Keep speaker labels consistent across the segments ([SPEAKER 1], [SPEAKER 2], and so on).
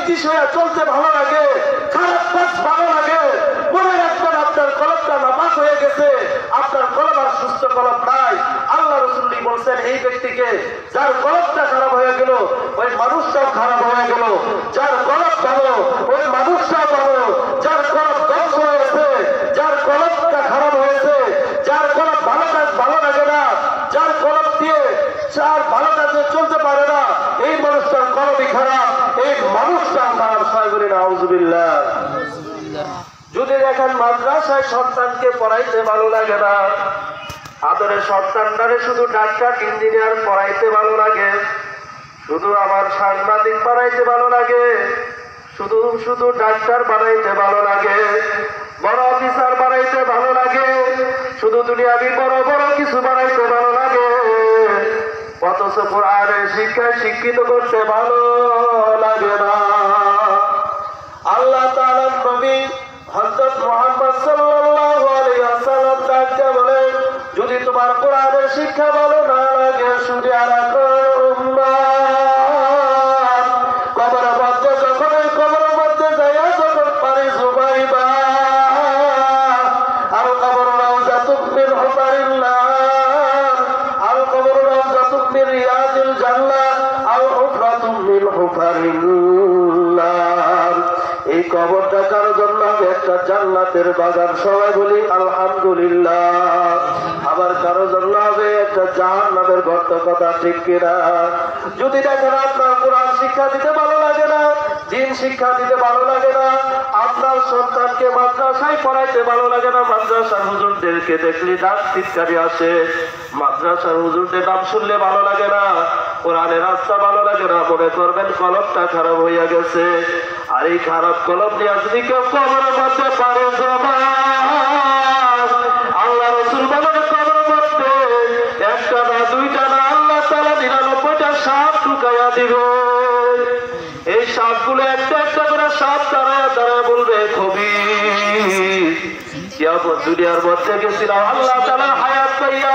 [SPEAKER 1] স্ত্রীশ হয়ে চলতে ভালো লাগে, খারাপ কাজ ভালো লাগে, মনে রাখবেন আপনার কলবটা নাপাক হয়ে গেছে, আপনার কলব আর সুস্থ কলব নাই। আল্লাহ রাসূল বলছেন এই ব্যক্তিকে যার কলবটা খারাপ হয়ে গেল ওই মানুষটাও খারাপ হয়ে গেল, যার কলব ভালো ওই মানুষটাও ভালো, যার কলব ধ্বংস হয়েছে, যার কলবটা খারাপ হয়েছে, যার কলব ভালো কাজ ভালো লাগে না, যার কলব দিয়ে যার ভালো কাজে চলতে পারে না, এই মানুষটার কলবই খারাপ, এই মানুষটাও খারাপ। সবাই বলি নাউযুবিল্লাহ। যদি দেখেন মাদ্রাসায় সন্তানকে পড়াইতে ভালো লাগে না, আদরের সন্তানটারে শুধু ডাক্তার ইঞ্জিনিয়ার পড়াইতে ভালো লাগে, শুধু আমার সাংবাদিক বানাইতে ভালো লাগে, শুধু শুধু ডাক্তার বানাইতে ভালো লাগে, বড় অফিসার বানাইতে ভালো লাগে, শুধু দুনিয়াবি বড় বড় কিছু বানাইতে ভালো লাগে, অথচ কোরআনের শিক্ষায় শিক্ষিত করতে ভালো লাগে না। আল্লাহ তাআলার নবী হযরত মুহাম্মদ সাল্লাল্লাহু আলাইহি ওয়াসাল্লাম ডাকতে বলেন, যদি তোমার কোরআনের শিক্ষা ভালো না লাগে শুনে রাখো উম্মাহ, কবরের মধ্যে যখন ওই কবরের মধ্যে যাইয়া যখন পানি জুবাইবা, আর কবর রাউযাতুম মিন হুফারিল্লাহ, আর কবর রাউযাতুম মিন রিয়াদিল জান্নাহ, আও হুফরাতুম মিন হুফারিল্লাহ। এই কবরটা কারো জন্য হবে একটা জান্নাতের বাগান। সবাই বলি আলহামদুলিল্লাহ। আবার কারো জন্য হবে একটা জাহান্নামের গর্ত। কথা ঠিক কিনা? যদি দেখেন আপনার কোরআন শিক্ষা দিতে ভালো লাগে না, দ্বীন শিক্ষা দিতে ভালো লাগে না, আপনার সন্তানকে মাদ্রাসায় পড়াইতে ভালো লাগে না, মাদ্রাসার হুজুরদেরকে দেখলে দাঁত চিৎকারি আসে, মাদ্রাসার হুজুরদের নাম শুনলে ভালো লাগে না, কোরআনের রাস্তা ভালো লাগে না, মনে করবেন কলবটা খারাপ হইয়া গেছে। আর এই খারাপ কলব নিয়ে যদি কেউ কবরের মধ্যে পারে জমা, আল্লাহ রাসূল বলেন কবরের মধ্যে একটা না দুইটা না আল্লাহ তাআলা 99টা সাপ ঢুকাইয়া দিবে। এই সাপগুলো একটা একটা করে সাপ দাঁড়ায় দাঁড়ায় বলবে খবীর, কিয়ামত দুনিয়ার মধ্যে গেছিলাম, আল্লাহ তাআলা হায়াত পাইয়া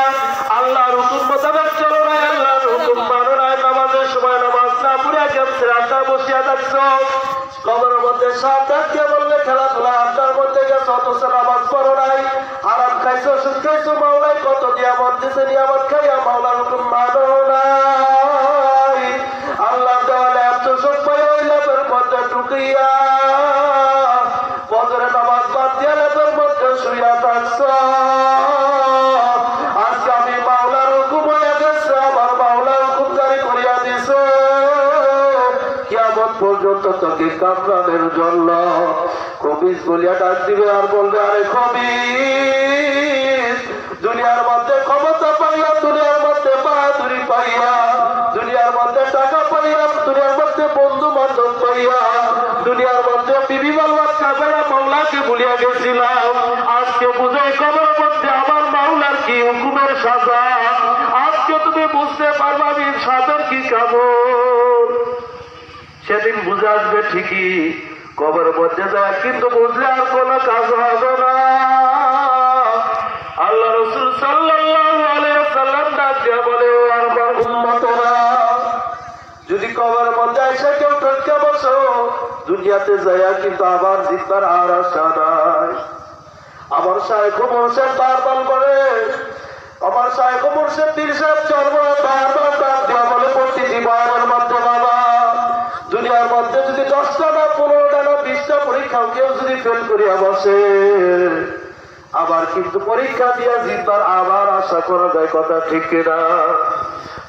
[SPEAKER 1] আল্লাহর হুকুম মোতাবেক চলো না, আল্লাহর হুকুম মানো না, নামাজের সময় নামাজ না পড়ে গেছে রাস্তা বসিয়া থাকছো, কবরের মধ্যে সাপ ডাকতে বললে খেলাধুলা আড্ডার মধ্যে গেছো, অথচ নামাজ পড়ো নাই, আরাম খাইছো, সুদ খাইছো, মাওলাই কত নিয়ামত দিছে, নিয়ামত খাইয়া মাওলার হুকুম মানো নাই, আল্লাহ দেওয়ালে এত সব পাই ওই লেপের মধ্যে ঢুকিয়া ফজরের নামাজ বাদ দিয়া লেপের মধ্যে শুইয়া থাকছো। আজকে আমি মাওলার হুকুম হয়ে গেছে, আমার মাওলার হুকুম জারি করিয়া দিছে, কিয়ামত পর্যন্ত তোকে কামড়ানোর জন্য খবিস বলিয়া ডাক দিবে আর বলবে, আরে খবিস, দুনিয়ার মধ্যে ক্ষমতা পাইয়া, দুনিয়ার মধ্যে বাহাদুরি পাইয়া, দুনিয়ার মধ্যে টাকা পাইয়া, দুনিয়ার মধ্যে বন্ধু বান্ধব পাইয়া, দুনিয়ার মধ্যে বিবি বাল বাচ্চা বেড়া মাওলাকে ভুলিয়া গেছিলাম, আজকে বুঝাই কবরের মধ্যে আমার মাওলার কি হুকুমের সাজা, আজকে তুমি বুঝতে পারবা আমি সাজার কি কামড়। সেদিন বুঝে আসবে ঠিকই কবরের মধ্যে যায়, কিন্তু বুঝলে আর কোন কাজ হবে না। আল্লাহ রাসূল সাল্লাল্লাহু আলাইহি ওয়াসাল্লাম ডাক দিয়া বলে, ও আমার উম্মতরা, যদি কবরের মধ্যে এসে কেউ ঠকে বসো, দুনিয়াতে যাইয়া কিন্তু আবার জিতবার আর আশা নাই। আমার শায়েখ মুর্শিদ বারবার বলে, আমার শায়েখ মুর্শিদ পীর সাহেব চরমনায় বারবার ডাক দিয়া বলে, প্রতিটি বয়ানের মধ্যে বাবা, দুনিয়ার মধ্যে যদি 10টা না 15টা না 20টা পরীক্ষাও কেউ যদি ফেল করিয়া বসে, আবার কিন্তু পরীক্ষা দিয়া জিতবার আবার আশা করা যায়। কথা ঠিক কিনা?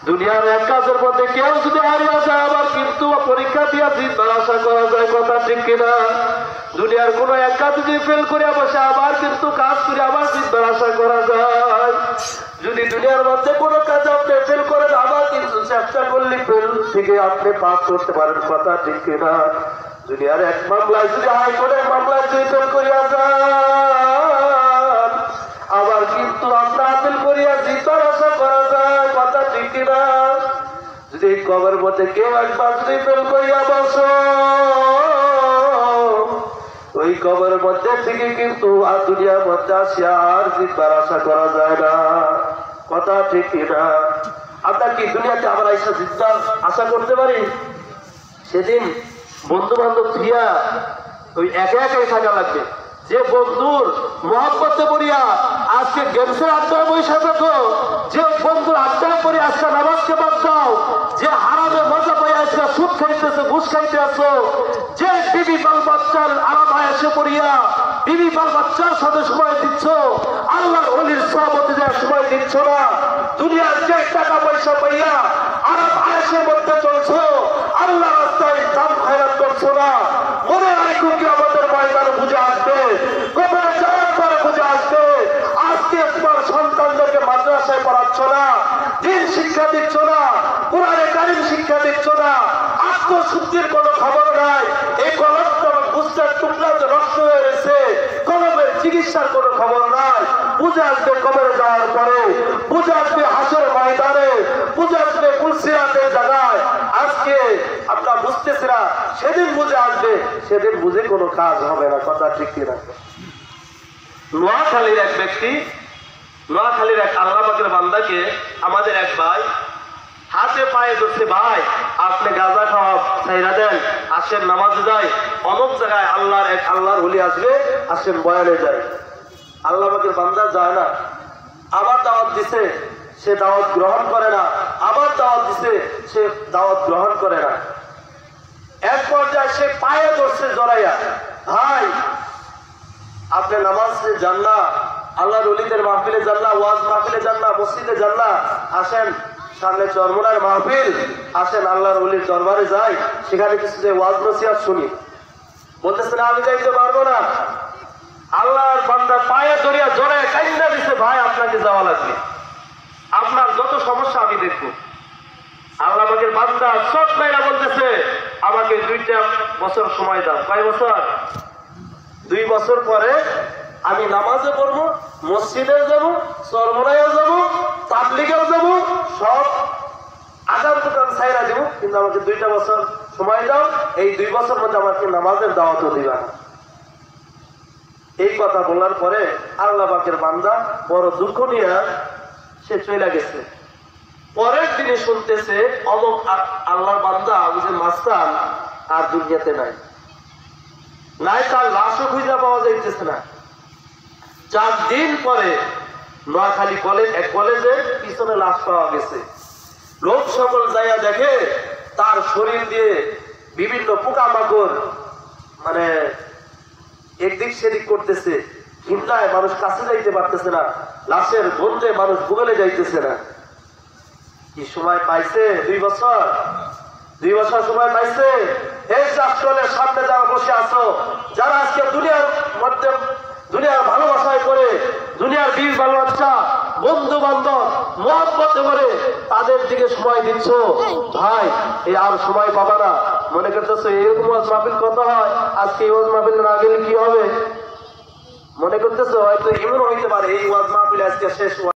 [SPEAKER 1] দুনিয়ার এক কাজের মধ্যে কেউ যদি হারিয়ে যায়, আবার কিন্তু পরীক্ষা দিয়া জিতবার আশা করা যায়। কথা ঠিক কিনা? দুনিয়ার কোন এক কাজ যদি ফেল করিয়া বসে, আবার কিন্তু কাজ করে আবার জিতবার আশা করা যায়। যদি দুনিয়ার মধ্যে কোনো কাজ আপনি ফেল করেন, আবার কিন্তু চেষ্টা করলে ফেল থেকে আপনি পাস করতে পারেন। কথা ঠিক কিনা? দুনিয়ার এক মামলায় যদি হাইকোর্টের মামলায় যদি ফেল করিয়া যান, আবার কিন্তু আমরা আপিল করিয়া জিতার আশা করা যায়। কথা ঠিক কিনা? যদি কবরের মধ্যে কেউ একবার যদি ফেল করিয়া বসো, ওই কবরের মধ্যে থেকে কিন্তু আর দুনিয়ার মধ্যে আসিয়া আর জিতবার আশা করা যায় না। কথা ঠিক কিনা? আমরা কি দুনিয়াতে আমরা এসে জিতবার আশা করতে পারি? সেদিন বন্ধু বান্ধব দিয়া ওই একা একাই থাকা লাগবে। যে বন্ধুর মহব্বতে পড়িয়া আজকে গেমসের আড্ডায় বসে থাকো, যে বন্ধুর আড্ডায় পড়ে আজকে নামাজকে বাদ দাও, যে হারামে মজা পাই আজকে সুদ খাইতেছে, ঘুষ খাইতে আছো, যে বিবি বাল বাচ্চার আরাম আয়াসে পড়িয়া বিবি বাল বাচ্চার সাথে সময় দিচ্ছ, আল্লাহর ওলির সহমতে যে সময় দিচ্ছ না, দুনিয়ার যে টাকা পয়সা পাইয়া আরাম আয়াসের মধ্যে চলছো, আল্লাহ রাস্তায় দাম খয়রাত করছো না, মনে রাখো কি আমাদের ময়দানে বুঝে আসবে, কবরে যাওয়ার পরে বুঝে আসবে। আজকে তোমার সন্তানদেরকে মাদ্রাসায় পড়াচ্ছ না, দিন শিক্ষা দিচ্ছ না, কোরআনে কারীম শিক্ষা দিচ্ছ না, আত্মশুদ্ধির কোনো খবর নাই, এই কলমটা বুঝটার টুকরা যে নষ্ট হয়ে রয়েছে, কলমের চিকিৎসার কোনো খবর নাই। বুঝে আসবে কবরে যাওয়ার পরে, বুঝে আসবে হাসর ময়দানে, বুঝে আসবে কুলসিরাতের জায়গায়। আজকে আপনারা বুঝতেছে না, সেদিন বুঝে আসবে, সেদিন বুঝে কোনো কাজ হবে না। কথা ঠিক কিনা? নোয়াখালীর এক ব্যক্তি, নোয়াখালীর এক আল্লাহ পাকের বান্দাকে আমাদের এক ভাই হাতে পায়ে ধরছে, ভাই আপনি গাঁজা খাওয়া ছাইরা দেন, আসেন নামাজে যাই, অনেক জায়গায় আল্লাহর এক আল্লাহর ওলি আসবে, আসেন বয়ানে যায়। আল্লাহ পাকের বান্দা যায় না, আমার দাওয়াত দিছে সে দাওয়াত গ্রহণ করে না, আমার দাওয়াত দিছে সে দাওয়াত গ্রহণ করে না। এক পর্যায়ে সে পায়ে ধরছে জড়াইয়া, ভাই আপনি নামাজে যান না, আল্লাহর ওলিদের মাহফিলে যান না, ওয়াজ মাহফিলে যান না, মসজিদে যান না, আসেন সামনে চরমোনার মাহফিল, আসেন আল্লাহর ওলির দরবারে যাই, সেখানে কিছু যে ওয়াজ নসিহত শুনি। বলতেছে না আমি যাইতে পারবো না। আল্লাহর বান্দা পায়ে ধরিয়া জড়ায় কাইন্দা দিছে, ভাই আপনাকে যাওয়া লাগবে, আপনার যত সমস্যা আমি দেখবো। আল্লাহ পাকের বান্দা সব মেয়েরা বলতেছে আমাকে 2টা বছর সময় দাও। কয় বছর? 2 বছর পরে আমি নামাজে পড়বো, মসজিদে যাবো, চরমোনায়ও যাবো, তাবলীগেও যাবো, সব আজান দোকান ছাইরা দেবো, কিন্তু আমাকে 2টা বছর সময় দাও, এই 2 বছর মধ্যে আমাকে নামাজের দাওয়াতও দিবা না। এই কথা বলার পরে আল্লাহ পাকের বান্দা বড় দুঃখ নিয়ে সে চলে গেছে। পরের দিনে শুনতেছে অমুক আল্লাহর বান্দা বুঝে মাস্তান আর দুনিয়াতে নাই, নাই তার লাশও খুঁজে পাওয়া যাইতেছে না। 4 দিন পরে নোয়াখালী এক কলেজের পিছনে লাশ পাওয়া গেছে। লোক সকল যাইয়া দেখে তার শরীর দিয়ে বিভিন্ন পোকামাকড় মানে একদিক সেদিক করতেছে, চিন্তায় মানুষ কাছে যাইতে পারতেছে না, লাশের গন্ধে মানুষ ভুগলে যাইতেছে না। কি সময় পাইছে? 2 বছর, 2 বছর সময় পাইছে। এই চাষকলের সামনে যারা বসে আছো, যারা আজকে দুনিয়ার মধ্যে দুনিয়ার ভালোবাসায় করে, দুনিয়ার বীর ভালো বাচ্চা বন্ধু বান্ধব মহব্বতে করে তাদের দিকে সময় দিচ্ছ, ভাই এই আর সময় পাবা না। মনে করতেছো এরকম ওয়াজ মাহফিল কত হয়, আজকে এই ওয়াজ মাহফিল না গেলে কি হবে? মনে করতেছো হয়তো এমন হইতে পারে এই ওয়াজ মাহফিল আজকে শেষ।